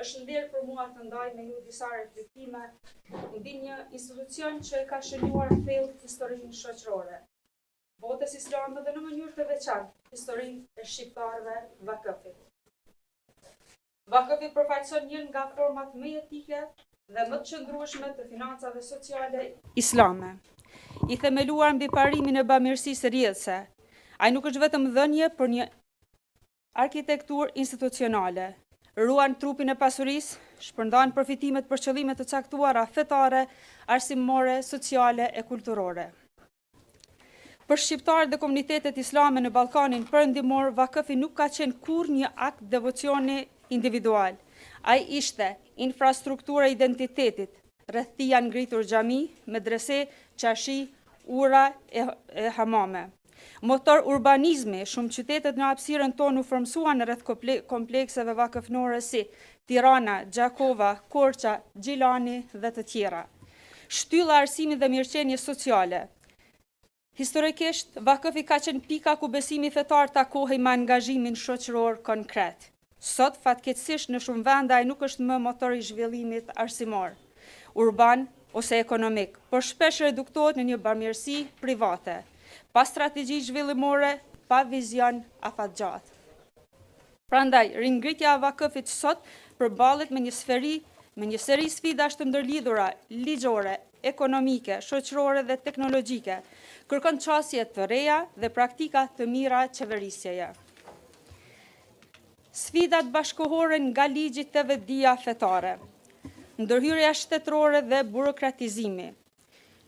është ndjerë për mua të ndaj me ju disa reflektime mbi një institucion që ka shënuar thellë historinë shoqërore, botës islame dhe në mënyrë të veçantë historinë e shqiptarëve vakëfit. Vakëfi përfaqëson një nga format më jetike dhe më të qëndrueshme të financave sociale islame, i themeluar mbi parimin e bamirësisë rrjedhëse. Ai nuk është vetëm dhënie, por një arkitekturë institucionale. Ruan trupin e pasurisë, shpërndan përfitimet për qëllime të caktuara fetare, arsimore, sociale e kulturore. Për shqiptarët dhe komunitetet islame në Ballkanin Perëndimor, vakëfi nuk ka qenë kurrë një akt devocioni individual. Ai ishte infrastruktura e identitetit, rreth tij janë ngritur xhami, medrese, qashi, ura e hamame. Motor urbanizmi, shumë qytetet në hapësirën tonë u formsuan rreth komplekseve vakëfnore si Tirana, Gjakova, Korça, Gjilani dhe të tjera. Shtylla arsimit dhe mirëqenies sociale. Historikisht, vakëfi ka qenë pika ku besimi fetar takohej me angazhimin shoqëror konkret. Sot, fatkeqësisht, në shumë vende ai nuk është më motor i zhvillimit arsimor, urban ose ekonomik, por shpesh reduktohet në një bamirësi private, pa strategji zhvillimore, pa vizion afatgjatë. Prandaj, ringritja e vakëfit sot përballet me një seri sfidash të ndërlidhura, ligjore, ekonomike, shoqërore dhe teknologjike, kërkon çësje të reja dhe praktika të mira qeverisjeje. Sfidat bashkëkohore nga ligji të vetdia fetare, ndërhyrja shtetërore dhe burokratizimi.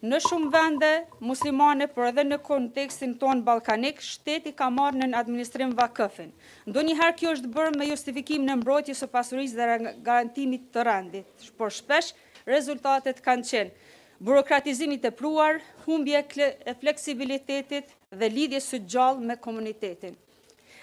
Në shumë vende muslimane, por edhe në kontekstin ton ballkanik, shteti ka marrë në administrim vakëfin. Ndonjëherë kjo është bërë me justifikim në mbrojtjes së pasurisë dhe garantimit të rendit, por shpesh rezultatet kanë qenë burokratizimi i tepruar, humbje e fleksibilitetit dhe lidhje së gjallë me komunitetin.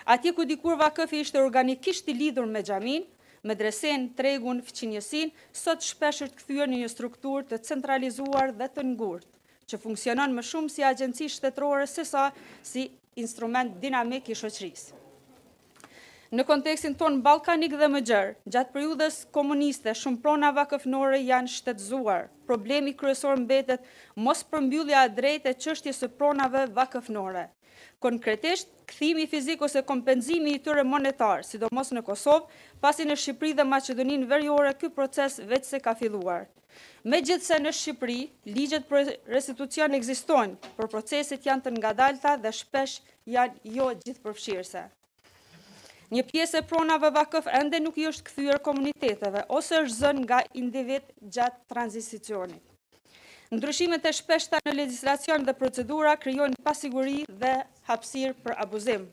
Atje ku dikur vakëfi ishte organikisht i lidhur me xhamin, medresen, tregun, fqinjësin, sot shpesh është kthyer në një strukturë të centralizuar dhe të ngurtë, që funksionon më shumë si agjenci shtetërore sesa si instrument dinamik i shoqërisë. Në kontekstin ton ballkanik dhe më gjerë, gjatë periudhës komuniste, shumë prona vakëfnore janë shtetëzuar. Problemi kryesor mbetet mos përmbyllja e drejtë e çështjes së pronave vakëfnore. Konkretisht, kthimi fizik ose kompenzimi i tyre monetar, sidomos në Kosovë, pasi në Shqipëri dhe Maqedoninë Veriore ky proces veç se ka filluar. Megjithse në Shqipëri, ligjet për restitucion ekzistojnë, por proceset janë të ngadalta dhe shpesh janë jo gjithëpërfshirëse. Një pjesë e pronave vakëf ende nuk i është kthyer komuniteteve ose është zënë nga individ gjatë tranzicionit. Ndryshimet e shpeshta në legjislacion dhe procedura krijojnë pasiguri dhe hapësirë për abuzim.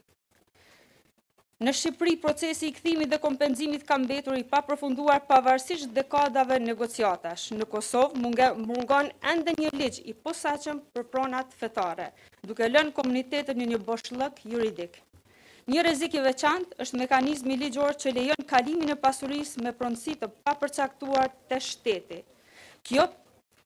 Në Shqipëri, procesi i kthimit dhe kompenzimit ka mbetur i papërfunduar pavarësisht dekadave negociatash. Në Kosovë mungon ende një ligj i posaçëm për pronat fetare, duke lënë komunitetet në një boshllëk juridik. Një rrezik i veçantë është mekanizmi ligjor që lejon kalimin e pasurisë me pronësi të papërcaktuar te shteti. Kjo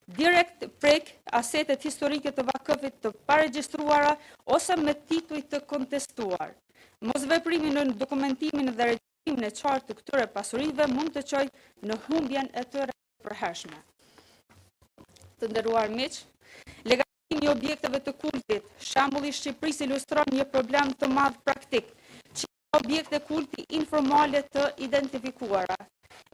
direkt prek asetet historike të vakëfit të paregjistruara ose me tituj të kontestuar. Mosveprimi në dokumentimin dhe regjistrimin e qartë të këtyre pasurive mund të çojë në humbjen e tyre të përhershme. Të nderuar miq, legalizimi i objekteve të kultit, shembulli i Shqipërisë ilustron një problem të madh praktik, që objekte kulti informale të identifikuara.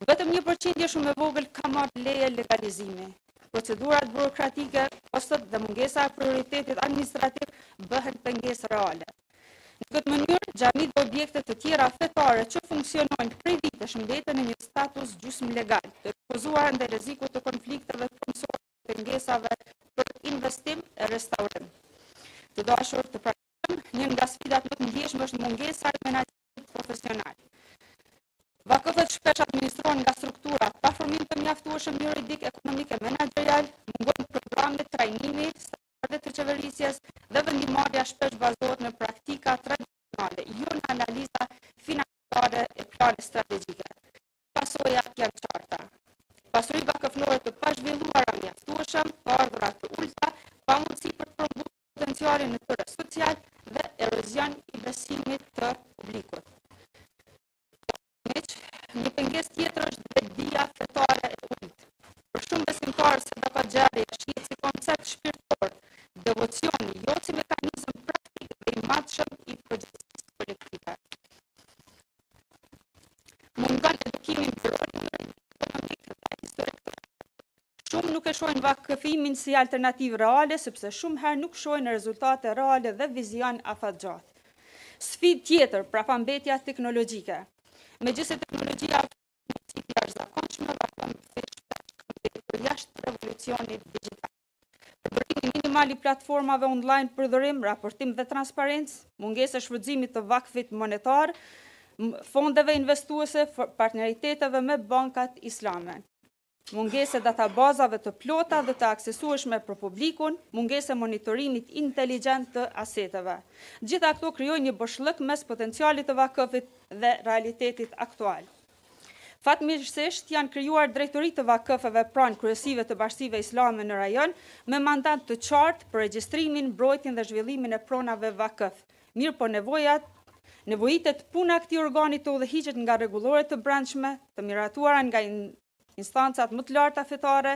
Vetëm 1% shumë e vogël ka marrë leje legalizimi. Procedurat burokratike ose dhe mungesa e prioritetit administrativ bëhen pengesë reale. Në këtë mënyrë, xhamit dhe objekte të tjera fetare që funksionojnë prej vitesh mbeten në një status gjysmë legal, të ekspozuar ndaj rrezikut të konflikteve punësore të pengesave për investim e restaurim. Të dashur të pranojmë, një nga sfidat më të ndjeshme është mungesa e menaxherit profesional. Vakëfët shpesh administrohen nga struktura pa formim të mjaftueshëm juridik, ekonomik e menaxherial, mungon programe trajnimi, standarde të qeverisjes dhe vendimarrja shpesh bazohet në praktika tradicionale, jo në analiza financiare e plane strategjike. Pasojat janë qarta. Pasuri vakëfnore të pazhvilluara mjaftueshëm, pa ardhura të ulta, pa mundësi për të përmbushur potencialin e tyre social dhe erozion i besimit të publikut. Një pengesë tjetër është nuk e shohin vakëfimin si alternativë reale, sepse shumë herë nuk shohin rezultate reale dhe vizion afatgjatë. Sfidë tjetër, prapambetja teknologjike. Megjithëse teknologjia është jashtëzakonshme, për jashtë revolucionit digital. Përdorimi minimal i platformave online përdorim, raportim dhe transparencë, mungesa e shfrytëzimit të vakfit monetar, fondeve investuese, partneriteteve me bankat islame. Mungese databazave të plota dhe të aksesueshme për publikun, mungese monitorimit inteligjent të aseteve. Gjitha këto krijojnë një boshllëk mes potencialit të vakëfit dhe realitetit aktual. Fatmirësisht janë krijuar drejtori të vakëfeve pranë kryesive të bashkive islame në rajon me mandat të qartë për regjistrimin, mbrojtjen dhe zhvillimin e pronave vakëf. Mirë po nevojitet puna këtij organi të udhëhiqet nga rregulloret të brendshme, të miratuara nga instancat më të larta fetare,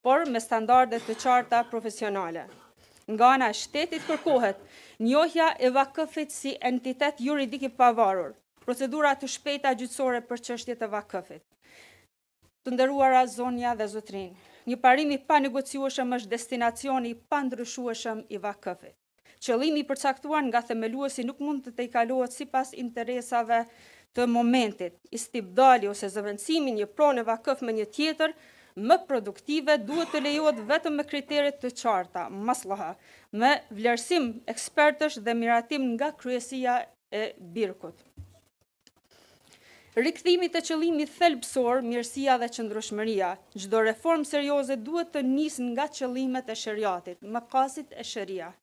por me standarde të qarta profesionale. Nga ana e shtetit kërkohet njohja e vakëfit si entitet juridik i pavarur, procedura të shpejta gjyqësore për çështjet e vakëfit. Të nderuara zonja dhe zotrin, një parim i panegociueshëm është destinacioni i pandryshueshëm i vakëfit. Qëllimi i përcaktuar nga themeluesi nuk mund të tejkalohet sipas interesave të momentit. Istibdali ose zëvendësimi një pronë vakëf me një tjetër më produktive duhet të lejohet vetëm me kriteret të qarta, maslaha, me vlerësim ekspertësh dhe miratim nga kryesia e birkut. Rikthimi të qëllimit thelbësor, mirësia dhe qëndrueshmëria. Çdo reformë serioze duhet të nisë nga qëllimet e shariatit, maqasid e sharia.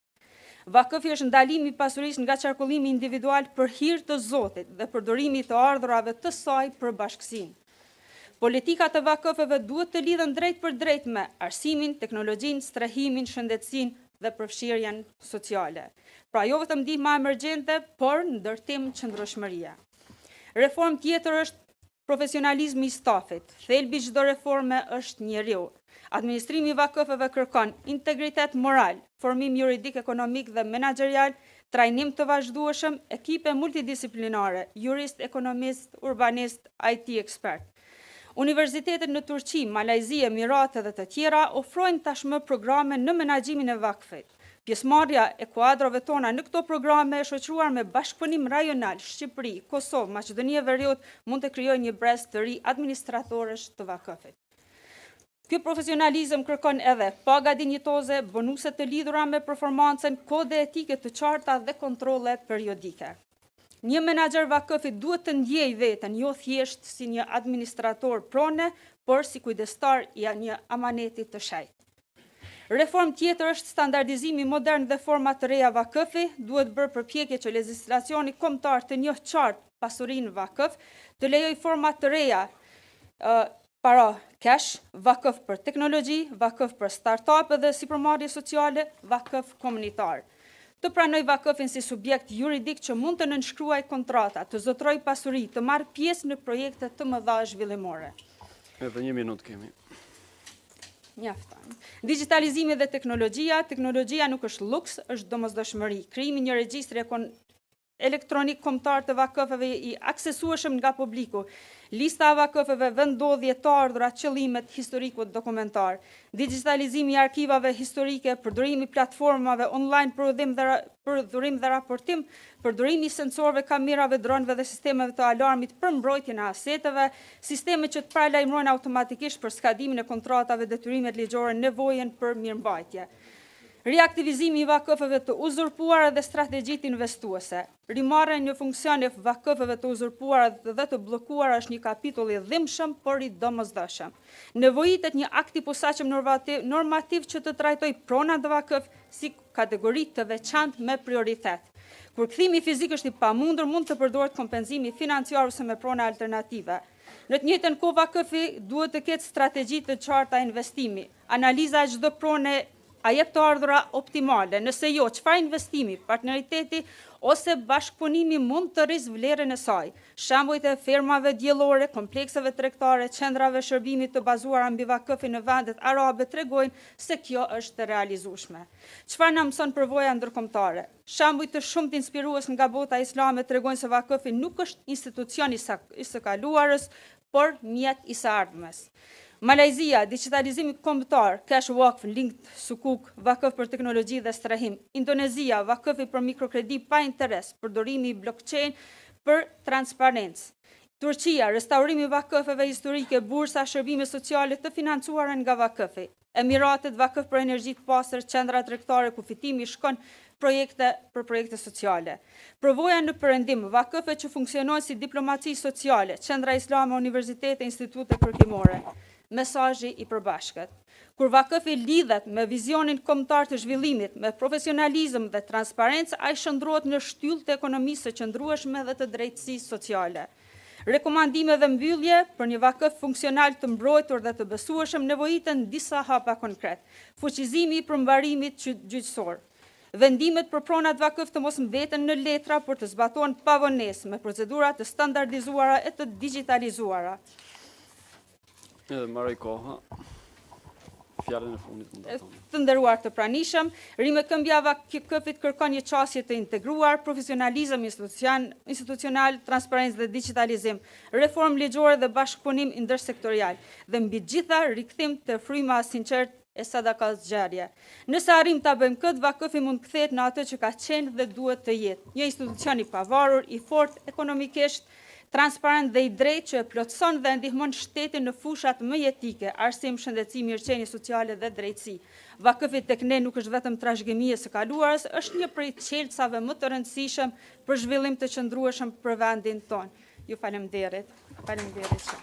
Vakëfi është ndalimi i pasurisë nga qarkullimi individual për hir të Zotit dhe përdorimi të ardhurave të saj për bashkësinë. Politikat e vakëfeve duhet të lidhen drejt për drejt me arsimin, teknologjinë, strehimin, shëndetësinë dhe përfshirjen sociale. Pra jo vetëm ndihma emergjente, por ndërtim qëndrueshmëria. Reformë tjetër është profesionalizmi i stafit. Thelbi çdo reforme është njeriu. Administrimi i vakëfeve kërkon integritet moral, formim juridik, ekonomik dhe menaxherial, trajnim të vazhdueshëm, ekipe multidisiplinare, jurist, ekonomist, urbanist, IT ekspert. Universitetet në Turqi, Malajzi, Emirate dhe të tjera ofrojnë tashmë programe në menaxhimin e vakfit. Pjesëmarrja e kuadrove tona në këto programe e shoqëruar me bashkëpunim rajonal, Shqipëri, Kosovë, Maqedoni e Veriut mund të krijojë një brez të ri administratorësh të vakëfit. Ky profesionalizëm kërkon edhe paga dinjitoze, bonuse të lidhura me performancën, kode etike të qarta dhe kontrolle periodike. Një menaxher vakëfi duhet të ndjejë veten jo thjesht si një administrator prone, por si kujdestar i një amaneti të shenjtë. Reformë tjetër është standardizimi modern dhe forma të reja vakëfi, duhet bërë përpjekje që legjislacioni kombëtar të njohë qartë pasurinë vakëf, të lejojë forma të reja para cash, vakëf për teknologji, vakëf për start-up dhe sipërmarrje sociale, vakëf komunitar. Të pranoj vakëfin si subjekt juridik që mund të nënshkruaj kontrata, të zotroj pasuri, të marrë pjesë në projekte të mëdha zhvillimore. Edhe 1 minutë kemi. Mjafton. Digitalizimi dhe teknologjia nuk është luks, është domosdoshmëri. Krijimi një regjistri elektronik kombëtar të vakëfeve i aksesueshëm nga publiku, lista e vakëfeve, vendodhje të ardhurat, qëllimet, historikut dokumentar, digitalizimi i arkivave historike, përdorimi i platformave online për udhërim dhe raportim, përdorimi i sensorëve, kamerave, dronëve dhe sistemeve të alarmit për mbrojtjen e aseteve, sisteme që të paralajmërojnë automatikisht për skadimin e kontratave, detyrimet ligjore, nevojën për mirëmbajtje. Reaktivizimi i vakëfeve të uzurpuara dhe strategjit investuese. Rimarrja në funksion e vakëfeve të uzurpuara dhe të bllokuara është një kapitull i dhimbshëm, por i domosdoshëm. Nevojitet një akt i posaçëm normativ që të trajtojë pronat e vakëf si kategori të veçantë me prioritet. Kur kthimi fizik është i pamundur, mund të përdoret kompenzimi financiar ose me prona alternative. Në të njëjtën kohë vakëfi duhet të ketë strategji të qarta investimi. Analiza e çdo prone a jep të ardhura optimale, nëse jo, çfarë investimi, partneriteti ose bashkëpunimi mund të rrisë vlerën e saj. Shembujt e fermave diellore, komplekseve tregtare, qendrave shërbimit të bazuara mbi vakëfi në vendet arabe tregojnë se kjo është e realizueshme. Çfarë na mëson përvoja ndërkombëtare? Shembuj të shumtë inspirues nga bota islame tregojnë se vakëfi nuk është institucion i së kaluarës, por mjet i së ardhmes. Malajzia, digitalizimi kombëtar, Cash Wakf, Linked Sukuk, vakëf për teknologji dhe strehim. Indonezia, vakëfi për mikrokredi pa interes, përdorimi i blockchain për transparencë. Turqia, restaurimi i vakëfeve historike, bursa, shërbime sociale të financuara nga vakëfi. Emiratet, vakëf për energji të pastër, qendra tregtare ku fitimi shkon për projekte sociale. Përvoja në perëndim, vakëfe që funksionojnë si diplomaci sociale, qendra islame, universitete, institute kërkimore. Mesazhi i përbashkët. Kur vakëfi lidhet me vizionin kombëtar të zhvillimit, me profesionalizëm dhe transparencë, ai shndrohet në shtyllë të ekonomisë së qëndrueshme dhe të drejtësisë sociale. Rekomandime dhe mbyllje për një vakëf funksional të mbrojtur dhe të besueshëm nevojiten disa hapa konkret. Fuqizimi i përmbarimit gjyqësor. Vendimet për pronat vakëf të mos mbeten në letra për të zbatuar pavonesë me procedura të standardizuara e të digitalizuara. Edhe marrë koha. Fjalën e fundit mund ta thonë. Të nderuar të pranishëm, rimëkëmbja vakëfit kërkon një qasje të integruar, profesionalizëm institucional, transparencë dhe digitalizim, reformë ligjore dhe bashkëpunim ndërsektorial, dhe mbi gjitha rikthim të fryma sinqert e sadakas xharie. Nëse arrim ta bëjmë këtë, vakëfi mund kthehet në atë që ka qenë dhe duhet të jetë, një institucion i pavarur, i fortë ekonomikisht, transparent dhe i drejtë që e plotëson dhe ndihmon shtetin në fushat më jetike, arsim, shëndetësi, mirëqenie sociale dhe drejtësi. Vakëfi tek ne nuk është vetëm trashëgimie së kaluarës, është një prej çelësave më të rëndësishëm për zhvillim të qëndrueshëm për vendin tonë. Ju faleminderit.